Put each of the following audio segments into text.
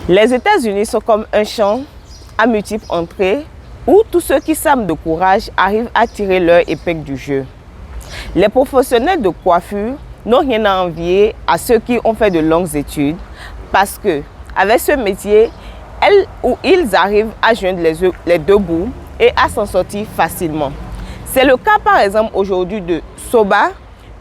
Les États-Unis sont comme un champ à multiples entrées où tous ceux qui s'arment de courage arrivent à tirer leur épingle du jeu. Les professionnels de coiffure n'ont rien à envier à ceux qui ont fait de longues études parce que avec ce métier, elles ou ils arrivent à joindre les deux bouts et à s'en sortir facilement. C'est le cas par exemple aujourd'hui de Soba,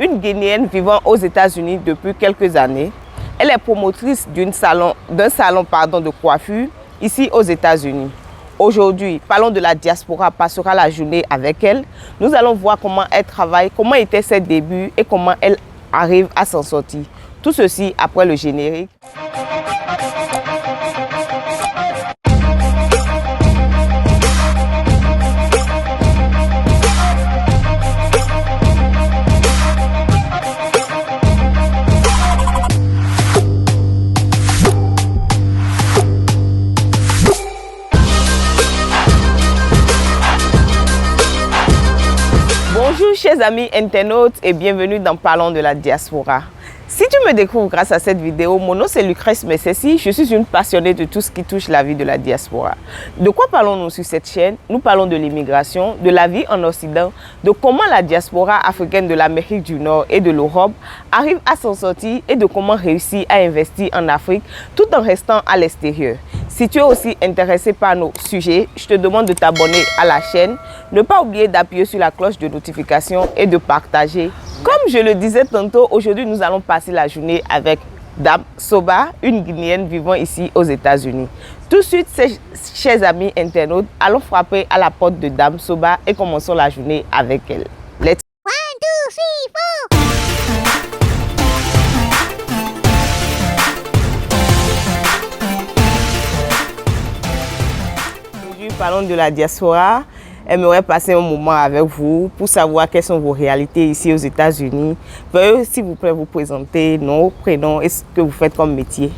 une Guinéenne vivant aux États-Unis depuis quelques années. Elle est promotrice d'un salon de coiffure ici aux États-Unis. Aujourd'hui, parlons de la diaspora, passera la journée avec elle. Nous allons voir comment elle travaille, comment étaient ses débuts et comment elle arrive à s'en sortir. Tout ceci après le générique. Bonjour chers amis internautes et bienvenue dans Parlons de la diaspora. Si tu me découvres grâce à cette vidéo, mon nom c'est Lucrèce Messessi, je suis une passionnée de tout ce qui touche la vie de la diaspora. De quoi parlons-nous sur cette chaîne? Nous parlons de l'immigration, de la vie en Occident, de comment la diaspora africaine de l'Amérique du Nord et de l'Europe arrive à s'en sortir et de comment réussir à investir en Afrique tout en restant à l'extérieur. Si tu es aussi intéressé par nos sujets, je te demande de t'abonner à la chaîne, ne pas oublier d'appuyer sur la cloche de notification et de partager. Comme je le disais tantôt, aujourd'hui nous allons passer la journée avec Dame Soba, une Guinéenne vivant ici aux États-Unis. Tout de suite, chers amis internautes, allons frapper à la porte de Dame Soba et commençons la journée avec elle. Let's go! 1, 2, 3, 4. Aujourd'hui, parlons de la diaspora. J'aimerais passer un moment avec vous pour savoir quelles sont vos réalités ici aux États-Unis. Veuillez s'il vous plaît vous présenter, nom, prénom et ce que vous faites comme métier.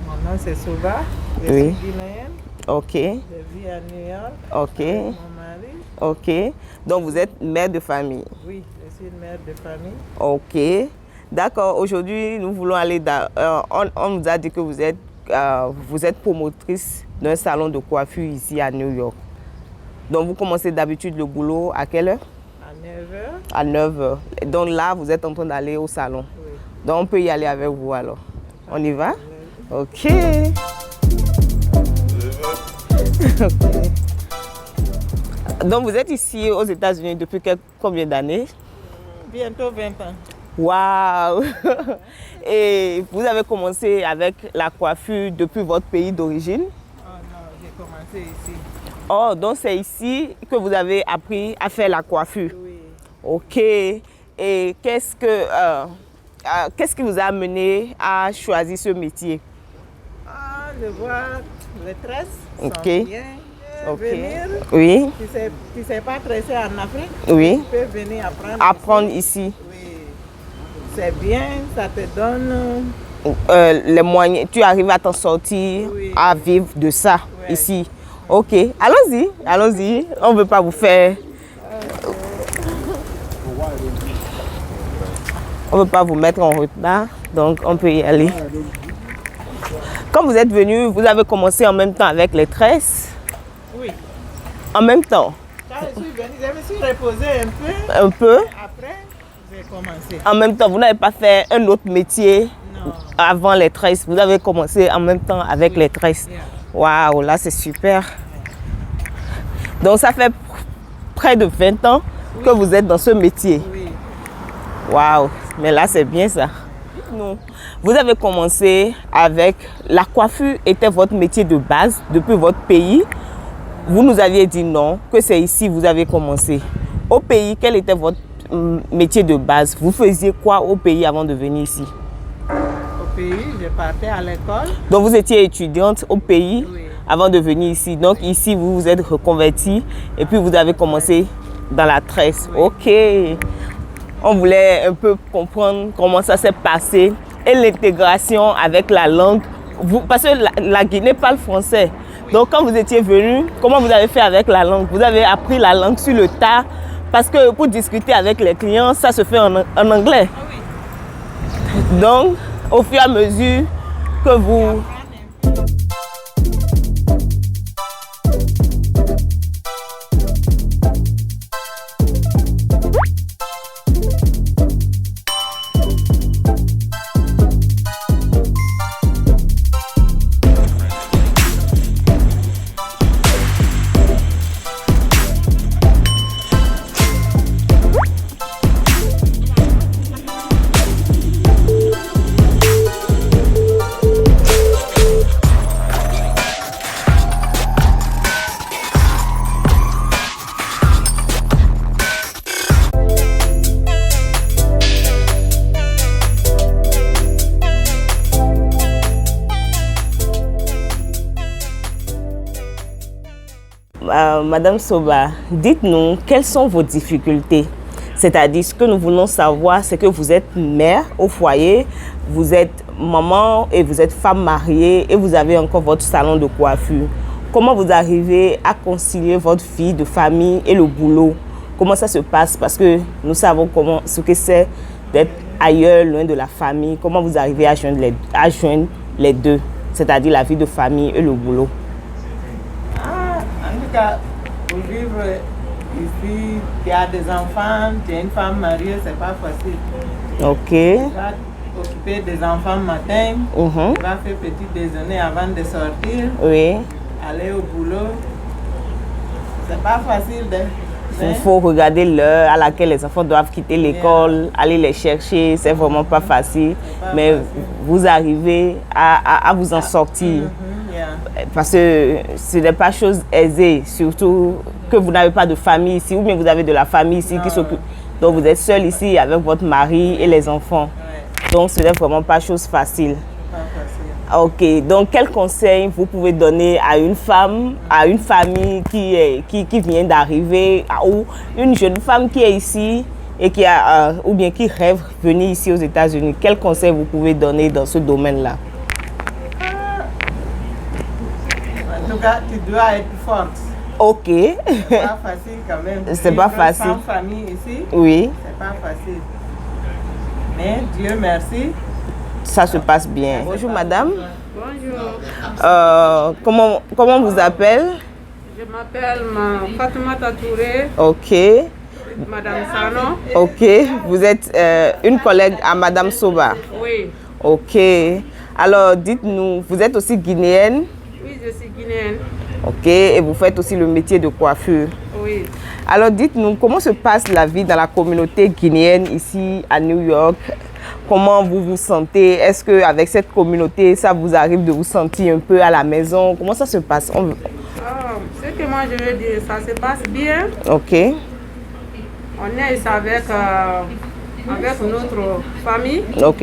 Mon nom c'est Soba, je suis guinéenne. Ok. Je vis à New York. Ok. Avec mon mari. Ok. Donc vous êtes mère de famille. Oui, je suis une mère de famille. Ok. D'accord. Aujourd'hui, nous voulons aller dans... on nous a dit que vous êtes promotrice d'un salon de coiffure ici à New York. Donc vous commencez d'habitude le boulot à quelle heure? À 9h. À 9h. Donc là, vous êtes en train d'aller au salon. Oui. Donc on peut y aller avec vous alors. On y va? Ok. Donc vous êtes ici aux États-Unis depuis combien d'années? Bientôt 20 ans. Waouh! Et vous avez commencé avec la coiffure depuis votre pays d'origine? Oh non, j'ai commencé ici. Oh, donc c'est ici que vous avez appris à faire la coiffure? Oui. Ok. Et qu'est-ce qui vous a amené à choisir ce métier? Ah, je vois les tresses sont Ok. bien. Ok. Venir. Oui. Tu ne sais pas tresser en Afrique? Oui. Tu peux venir apprendre. Apprendre ici. Oui. C'est bien, ça te donne... Les moyens, tu arrives à t'en sortir, Oui. à vivre de ça Ouais. ici. Ok, allons-y, allons-y. On ne veut pas vous faire... On ne veut pas vous mettre en retard, donc on peut y aller. Quand vous êtes venu, vous avez commencé en même temps avec les tresses? Oui. En même temps? Quand je suis venue, je me suis reposée un peu. Un peu? Après, j'ai commencé. En même temps, vous n'avez pas fait un autre métier Non. avant les tresses. Vous avez commencé en même temps avec les tresses. Yeah. Waouh, là c'est super. Donc ça fait près de 20 ans que vous êtes dans ce métier. Oui. Waouh, mais là c'est bien ça. Non. Vous avez commencé avec la coiffure, était votre métier de base depuis votre pays. Vous nous aviez dit non, que c'est ici que vous avez commencé. Au pays, quel était votre métier de base? Vous faisiez quoi au pays avant de venir ici? Au pays, je partais à l'école. Donc vous étiez étudiante au pays? Oui. Avant de venir ici. Donc ici, vous vous êtes reconverti et puis vous avez commencé dans la tresse. Oui. Ok. On voulait un peu comprendre comment ça s'est passé et l'intégration avec la langue. Parce que la Guinée parle français. Oui. Donc quand vous étiez venu, comment vous avez fait avec la langue? Vous avez appris la langue sur le tas parce que pour discuter avec les clients, ça se fait en anglais. Ah oui. Donc, au fur et à mesure que vous... Madame Soba, dites-nous quelles sont vos difficultés. C'est-à-dire, ce que nous voulons savoir, c'est que vous êtes mère au foyer, vous êtes maman et vous êtes femme mariée et vous avez encore votre salon de coiffure. Comment vous arrivez à concilier votre vie de famille et le boulot? Comment ça se passe? Parce que nous savons ce que c'est d'être ailleurs, loin de la famille. Comment vous arrivez à joindre les deux, c'est-à-dire la vie de famille et le boulot? En tout cas, pour vivre ici, tu as des enfants, tu es une femme mariée, c'est pas facile. Ok. Tu vas t'occuper des enfants le matin, tu vas faire petit déjeuner avant de sortir, Oui. aller au boulot. C'est pas facile Il faut regarder l'heure à laquelle les enfants doivent quitter l'école, aller les chercher, c'est vraiment pas facile. Mais vous arrivez à vous en sortir. Parce que ce n'est pas chose aisée, surtout que vous n'avez pas de famille ici, ou bien vous avez de la famille ici qui s'occupe. Donc vous êtes seul ici avec votre mari et les enfants. Donc ce n'est vraiment pas chose facile. Ok, donc quel conseil vous pouvez donner à une femme, à une famille qui vient d'arriver, ou une jeune femme qui est ici et qui a, ou bien qui rêve venir ici aux États-Unis? Quel conseil vous pouvez donner dans ce domaine-là? En tout cas, tu dois être forte. Ok. C'est pas facile quand même. C'est pas facile. Sans famille ici, Oui. c'est pas facile. Mais Dieu merci. Ça se passe bien. Bonjour madame. Bonjour. Comment vous appelez? Je m'appelle Fatoumata Touré, Ok. Madame Sano. Ok. Vous êtes une collègue à Madame Soba. Oui. Ok. Alors dites-nous, vous êtes aussi guinéenne? Oui, je suis guinéenne. Ok. Et vous faites aussi le métier de coiffure? Oui. Alors dites-nous, comment se passe la vie dans la communauté guinéenne ici à New York? Comment vous vous sentez? Est-ce qu'avec cette communauté, ça vous arrive de vous sentir un peu à la maison? Comment ça se passe? Ce que moi je veux dire, ça se passe bien. Ok. On est ici avec notre famille. Ok.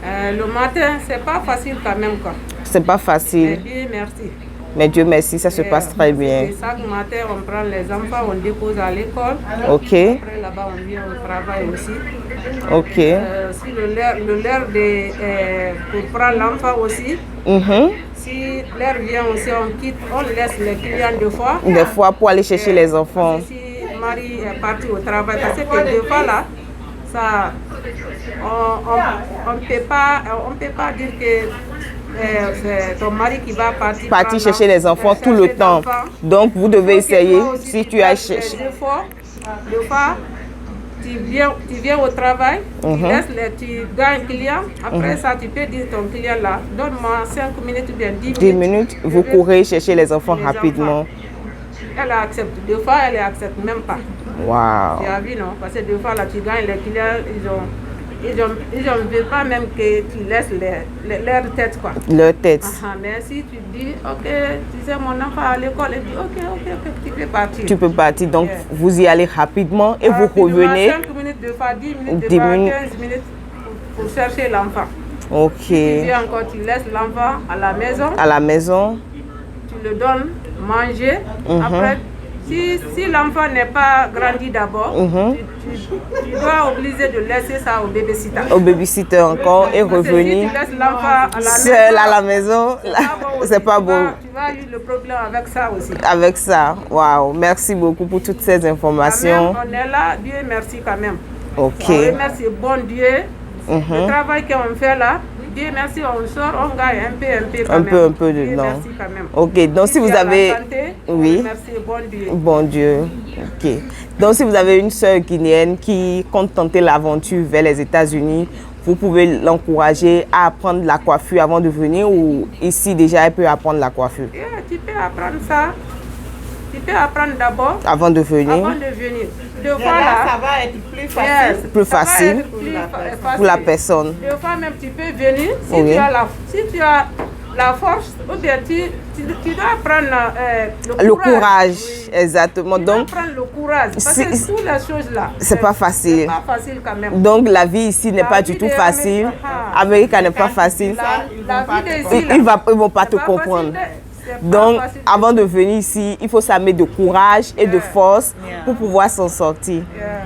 Le matin, c'est pas facile quand même, quoi. C'est pas Mais facile. Dieu merci. Mais Dieu merci, ça se passe très bien. Et chaque matin, on prend les enfants, on dépose à l'école. Ok. Après, là-bas, on vient au travail aussi. Ok. Si l'heure pour prendre l'enfant aussi, si l'heure vient aussi, on laisse les clients deux fois. Des fois pour aller chercher les enfants. Si Marie est partie au travail, parce que deux fois là, ça, on ne peut pas dire que c'est ton mari qui va partir Chercher les enfants tout le temps. Donc vous devez essayer, si tu as cherché. Deux fois, tu viens au travail, tu gagnes un client. Après ça, tu peux dire ton client là, donne-moi 5 minutes ou bien 10 minutes. 10 minutes, vous courez chercher les enfants rapidement. Elle accepte. Deux fois, elle accepte même pas. Waouh. Tu as vu, non? Parce que deux fois, là, tu gagnes les clients, ils ne veulent pas même que tu laisses leur tête, quoi. Leur tête. Mais si tu dis, ok, tu sais, mon enfant à l'école, elle dit, ok, tu peux partir. Tu peux partir, donc vous y allez rapidement et vous revenez. 5 minutes de fois, 10 minutes de fois, 15 minutes pour chercher l'enfant. Ok. Si tu viens encore, tu laisses l'enfant à la maison. À la maison. Tu le donnes manger. Après, si l'enfant n'est pas grandi d'abord, tu dois obliger de laisser ça au babysitter. Au babysitter encore et revenir. Si tu laisses l'enfant seul à la maison, c'est pas bon. Tu vas avoir le problème avec ça aussi. Avec ça, waouh. Merci beaucoup pour toutes ces informations. On est là, Dieu merci quand même. Ok. On remercie bon Dieu. Le travail qu'on fait là, Dieu merci, on sort, on gagne un peu quand même. Un peu dedans. Merci quand même. Ok, donc si vous avez... Santé, oui. Merci, bon Dieu. Bon Dieu. Ok. Donc si vous avez une sœur guinéenne qui compte tenter l'aventure vers les États-Unis, vous pouvez l'encourager à apprendre la coiffure avant de venir, ou ici déjà elle peut apprendre la coiffure? Tu peux apprendre ça. Tu peux apprendre d'abord. Avant de venir. Avant de venir. Deux fois Là, là, ça va être plus facile. Plus facile pour la personne. Deux fois même tu peux venir Oui. si tu as la force, ou bien tu dois prendre Le courage, exactement. Tu dois Donc, prendre le courage. Parce que toutes les choses là, c'est pas facile. C'est pas facile quand même. Donc la vie ici n'est pas du tout facile. Américaine n'est pas facile. La vie d'ici, Ils vont pas te comprendre. Donc, avant de venir ici, il faut s'armer de courage et de force pour pouvoir s'en sortir.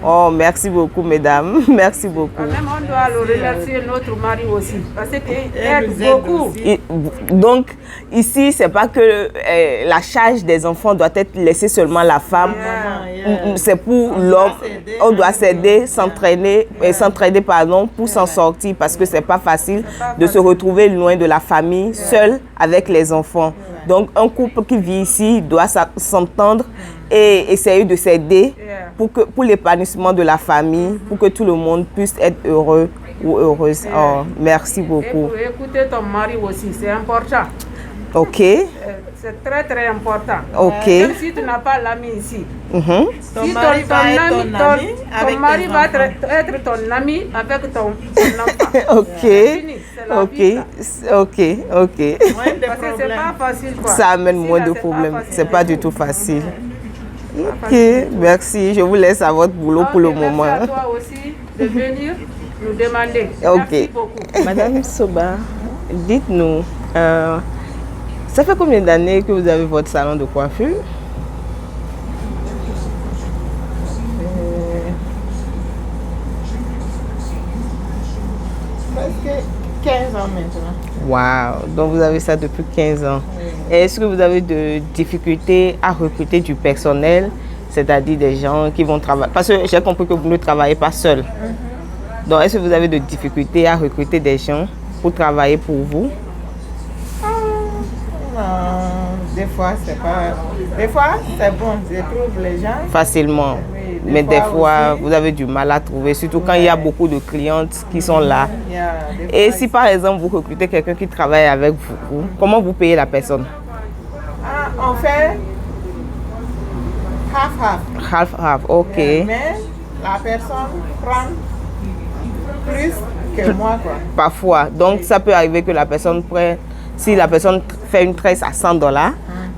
Oh, merci beaucoup, mesdames. Merci beaucoup. Même on doit le remercier notre mari aussi, parce qu'il aide beaucoup. Donc, ici, c'est pas que la charge des enfants doit être laissée seulement à la femme. C'est pour l'homme. On doit s'aider, s'entraîner, pour s'en sortir, parce que c'est pas facile de se retrouver loin de la famille, seul avec les enfants. Donc, un couple qui vit ici doit s'entendre et essayer de s'aider pour l'épanouissement de la famille, pour que tout le monde puisse être heureux ou heureuse. Oh, merci beaucoup. Et pour écouter ton mari aussi, c'est important. Ok. C'est très très important. Ok. Même si tu n'as pas l'ami ici. Ton mari va être ton ami avec ton mari tes va enfants. être ton ami avec ton enfant. Ok. C'est fini, c'est la vie, ça. Ok. Ok. Moins de Parce que c'est problèmes. pas facile quoi. Ça amène Ici, moins là, de c'est problèmes. facile. C'est pas du tout facile. Ok, merci. Je vous laisse à votre boulot pour le Ok, moment. Merci à toi aussi de venir nous demander. Ok. Merci beaucoup. Madame Soba, dites-nous, ça fait combien d'années que vous avez votre salon de coiffure? Presque 15 ans maintenant. Wow, donc vous avez ça depuis 15 ans. Est-ce que vous avez de difficultés à recruter du personnel, c'est-à-dire des gens qui vont travailler? Parce que j'ai compris que vous ne travaillez pas seul. Donc, est-ce que vous avez de difficultés à recruter des gens pour travailler pour vous? Non, des fois c'est pas. Des fois c'est bon, je trouve les gens. Facilement. Oui, Mais des fois, aussi. vous avez du mal à trouver, surtout quand il y a beaucoup de clientes qui sont là. Il y a des Et fois, si par exemple vous recrutez quelqu'un qui travaille avec vous, comment vous payez la personne? on fait half-half. Half, ok. Mais la personne prend plus que moi, quoi. Parfois. Donc ça peut arriver que la personne prenne, si la personne fait une tresse à $100,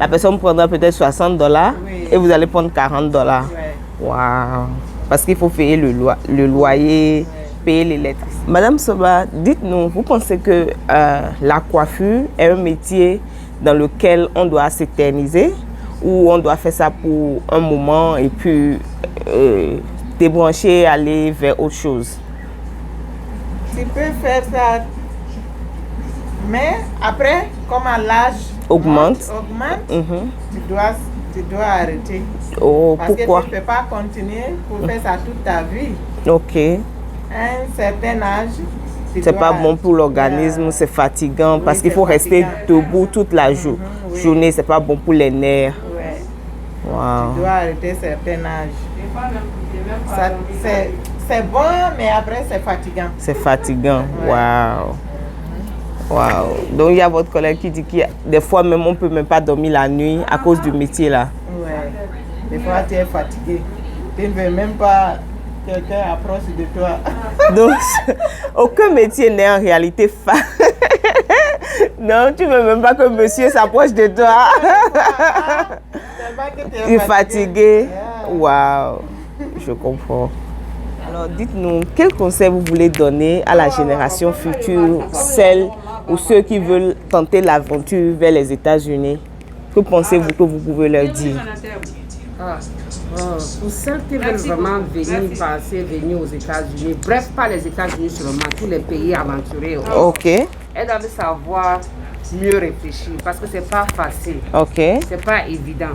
la personne prendra peut-être $60 Oui. et vous allez prendre $40. Ouais. Waouh! Parce qu'il faut payer le loyer, payer l'électricité. Madame Soba, dites-nous, vous pensez que la coiffure est un métier dans lequel on doit s'éterniser ou on doit faire ça pour un moment et puis débrancher, aller vers autre chose? Tu peux faire ça, mais après, comme l'âge Augmente. augmente, tu dois arrêter. Oh, Parce pourquoi? que tu ne peux pas continuer pour faire ça toute ta vie. Ok. À un certain âge, tu C'est dois pas bon pour l'organisme, c'est fatigant parce qu'il faut rester debout toute la journée. C'est pas bon pour les nerfs. Ouais, Wow. tu dois arrêter un certain âge. C'est bon, mais après c'est fatigant. C'est fatigant. Waouh. Waouh. Donc il y a votre collègue qui dit que des fois même on peut même pas dormir la nuit à cause du métier là. Ouais. Des fois tu es fatigué. Tu ne veux même pas que quelqu'un approche de toi. Donc aucun métier n'est en réalité Non, tu veux même pas que monsieur s'approche de toi. Il est fatigué. Waouh. Je comprends. Alors dites-nous, quel conseil vous voulez donner à la génération future, celle ou ceux qui veulent tenter l'aventure vers les États-Unis? Que pensez-vous que vous pouvez leur dire? Pour celles qui veulent vraiment venir aux États-Unis, bref, pas les États-Unis seulement, tous les pays aventurés, Ok, elles doivent savoir mieux réfléchir parce que c'est pas facile, ok, c'est pas évident.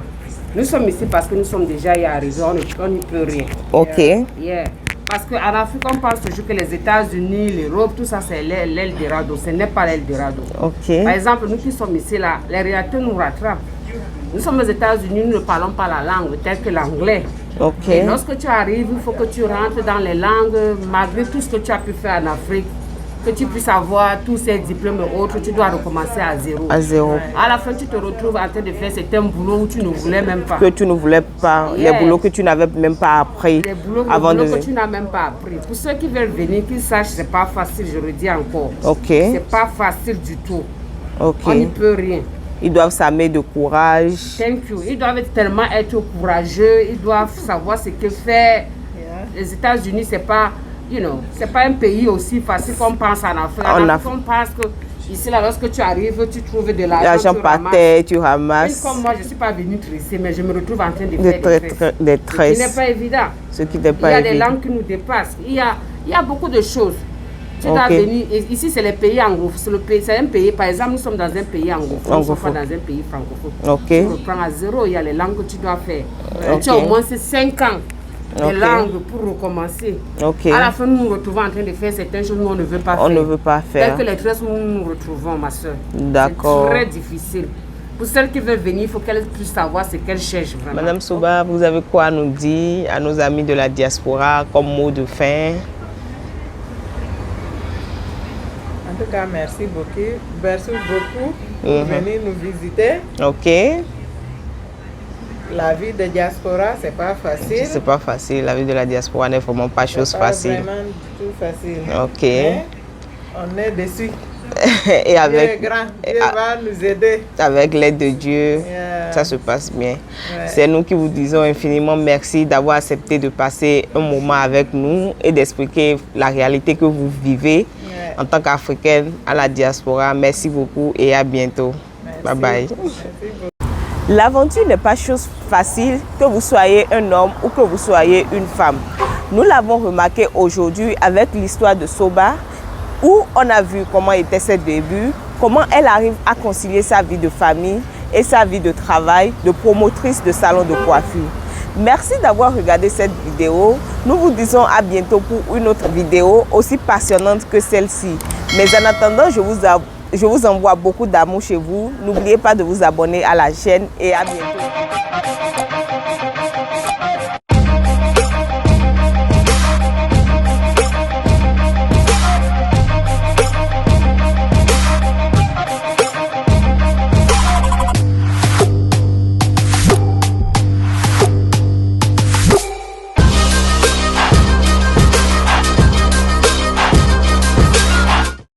Nous sommes ici parce que nous sommes déjà y arrivés, on n'y peut rien. ok, Yeah. Parce qu'en Afrique, on pense toujours que les États-Unis, l'Europe, tout ça, c'est l'Eldorado. Ce n'est pas l'Eldorado. ok, Par exemple, nous qui sommes ici, là, les réalités nous rattrapent. Nous sommes aux États-Unis, nous ne parlons pas la langue telle que l'anglais. ok, Et lorsque tu arrives, il faut que tu rentres dans les langues, malgré tout ce que tu as pu faire en Afrique, que tu puisses avoir tous ces diplômes et autres, tu dois recommencer à zéro. à zéro. À la fin, tu te retrouves en train de faire certains boulots où tu ne voulais même pas. Que tu ne voulais pas, les Yeah. boulots que tu n'avais même pas appris Les boulots, avant de que tu n'as même pas appris. Pour ceux qui veulent venir, qu'ils sachent, c'est pas facile, je le dis encore. Ok, C'est pas facile du tout. On n'y ok. peut rien. Ils doivent s'armer de courage. Thank you. Ils doivent tellement être courageux, ils doivent savoir ce que faire. Les États-Unis, c'est pas, c'est pas un pays aussi facile qu'on pense en Afrique. En Afrique, on pense que Ici, là, lorsque tu arrives, tu trouves de l'argent. L'argent par terre, tu ramasses. Même comme moi, je ne suis pas venue tresser, mais je me retrouve en train de faire des tresses. Ce qui n'est pas évident. Ce qui n'est pas Il y a évident. des langues qui nous dépassent. Il y a beaucoup de choses. Tu dois venir. Ici, c'est les pays anglophones. C'est un pays, par exemple, nous sommes dans un pays anglophone. Nous ne sommes pas dans un pays francophone. Tu reprends à zéro, il y a les langues que tu dois faire. Tu as au moins 5 ans de langue pour recommencer. À la fin, nous nous retrouvons en train de faire certaines choses que nous, on ne veut pas faire. On ne veut pas faire. Tel que les tresses, nous nous retrouvons, ma soeur. D'accord. C'est très difficile. Pour celles qui veulent venir, il faut qu'elles puissent savoir ce qu'elles cherchent vraiment. Madame Souba, vous avez quoi à nous dire à nos amis de la diaspora comme mot de fin? En tout cas, merci beaucoup. Merci beaucoup pour venir nous visiter. Ok. La vie de diaspora, c'est pas facile. C'est pas facile. La vie de la diaspora n'est vraiment pas chose facile. C'est pas vraiment du tout facile. Ok. Mais on est dessus. Et avec, Dieu est grand. Dieu va nous aider. Avec l'aide de Dieu, ça se passe bien. C'est nous qui vous disons infiniment merci d'avoir accepté de passer un moment avec nous et d'expliquer la réalité que vous vivez en tant qu'Africaine à la diaspora. Merci beaucoup et à bientôt. Bye bye. L'aventure n'est pas chose facile, que vous soyez un homme ou que vous soyez une femme. Nous l'avons remarqué aujourd'hui avec l'histoire de Soba, où on a vu comment étaient ses débuts, comment elle arrive à concilier sa vie de famille et sa vie de travail de promotrice de salon de coiffure. Merci d'avoir regardé cette vidéo. Nous vous disons à bientôt pour une autre vidéo aussi passionnante que celle-ci. Mais en attendant, je vous envoie beaucoup d'amour chez vous. N'oubliez pas de vous abonner à la chaîne et à bientôt.